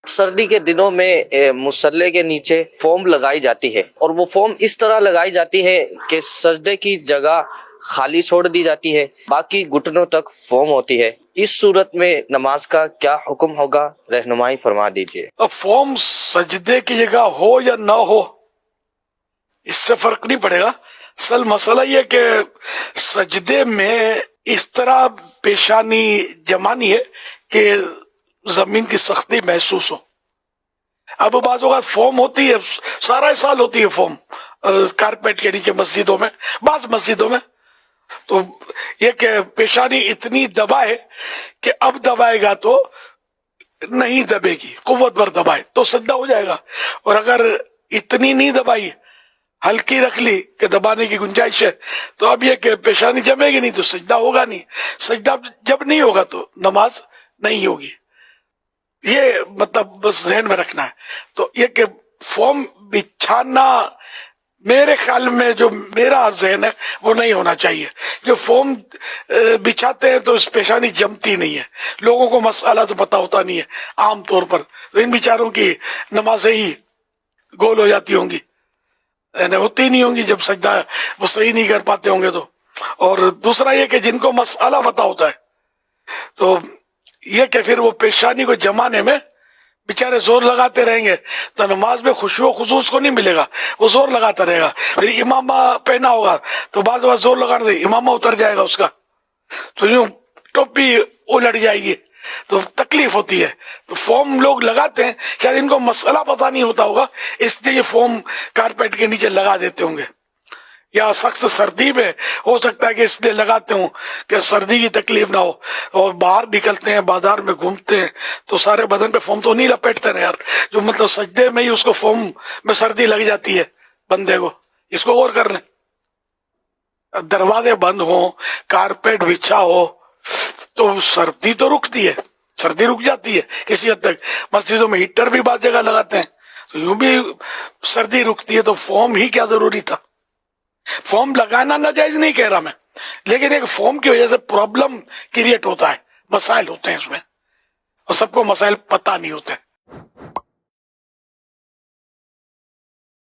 سردی کے دنوں میں مصلے کے نیچے فوم لگائی جاتی ہے، اور وہ فوم اس طرح لگائی جاتی ہے کہ سجدے کی جگہ خالی چھوڑ دی جاتی ہے، باقی گھٹنوں تک فوم ہوتی ہے۔ اس صورت میں نماز کا کیا حکم ہوگا، رہنمائی فرما دیجیے۔ اب فوم سجدے کی جگہ ہو یا نہ ہو اس سے فرق نہیں پڑے گا۔ اصل مسئلہ یہ کہ سجدے میں اس طرح پیشانی جمانی ہے کہ زمین کی سختی محسوس ہو۔ اب بعض اوقات فوم ہوتی ہے، سارا سال ہوتی ہے فوم کارپیٹ کے نیچے مسجدوں میں، بعض مسجدوں میں، تو یہ کہ پیشانی اتنی دبائے کہ اب دبائے گا تو نہیں دبے گی، قوت بر دبائے تو سجدہ ہو جائے گا، اور اگر اتنی نہیں دبائی، ہلکی رکھ لی کہ دبانے کی گنجائش ہے، تو اب یہ کہ پیشانی جمے گی نہیں تو سجدہ ہوگا نہیں۔ سجدہ جب نہیں ہوگا تو نماز نہیں ہوگی، یہ مطلب بس ذہن میں رکھنا ہے۔ تو یہ کہ فوم بچھانا میرے خیال میں، جو میرا ذہن ہے، وہ نہیں ہونا چاہیے۔ جو فوم بچھاتے ہیں تو اس پیشانی جمتی نہیں ہے، لوگوں کو مسئلہ تو پتہ ہوتا نہیں ہے عام طور پر، تو ان بیچاروں کی نمازیں ہی گول ہو جاتی ہوں گی، یعنی ہوتی نہیں ہوں گی جب سجدہ وہ صحیح نہیں کر پاتے ہوں گے تو۔ اور دوسرا یہ کہ جن کو مسئلہ پتہ ہوتا ہے تو یہ کہ پھر وہ پیشانی کو جمانے میں بیچارے زور لگاتے رہیں گے تو نماز میں خشوع و خضوع کو نہیں ملے گا، وہ زور لگاتا رہے گا۔ پھر امامہ پہنا ہوگا تو بعض بار زور لگانے سے امامہ اتر جائے گا اس کا، تو یوں ٹوپی الٹ جائے گی، تو تکلیف ہوتی ہے۔ تو فوم لوگ لگاتے ہیں، شاید ان کو مسئلہ پتہ نہیں ہوتا ہوگا، اس لیے یہ فوم کارپیٹ کے نیچے لگا دیتے ہوں گے، یا سخت سردی میں ہو سکتا ہے کہ اس لیے لگاتے ہوں کہ سردی کی تکلیف نہ ہو، اور باہر نکلتے ہیں بازار میں گھومتے ہیں تو سارے بدن پہ فوم تو نہیں لپیٹتے نا یار، جو مطلب سجدے میں ہی اس کو فوم میں سردی لگ جاتی ہے بندے کو، اس کو غور کر لیں۔ دروازے بند ہوں، کارپیٹ بچھا ہو تو سردی تو رکتی ہے، سردی رک جاتی ہے کسی حد تک۔ مسجدوں میں ہیٹر بھی بعض جگہ لگاتے ہیں تو یوں بھی سردی رکتی ہے، تو فوم ہی کیا ضروری تھا۔ فوم لگانا ناجائز نہیں کہہ رہا میں، لیکن ایک فوم کی وجہ سے پرابلم کریٹ ہوتا ہے، مسائل ہوتے ہیں اس میں، اور سب کو مسائل پتہ نہیں ہوتے۔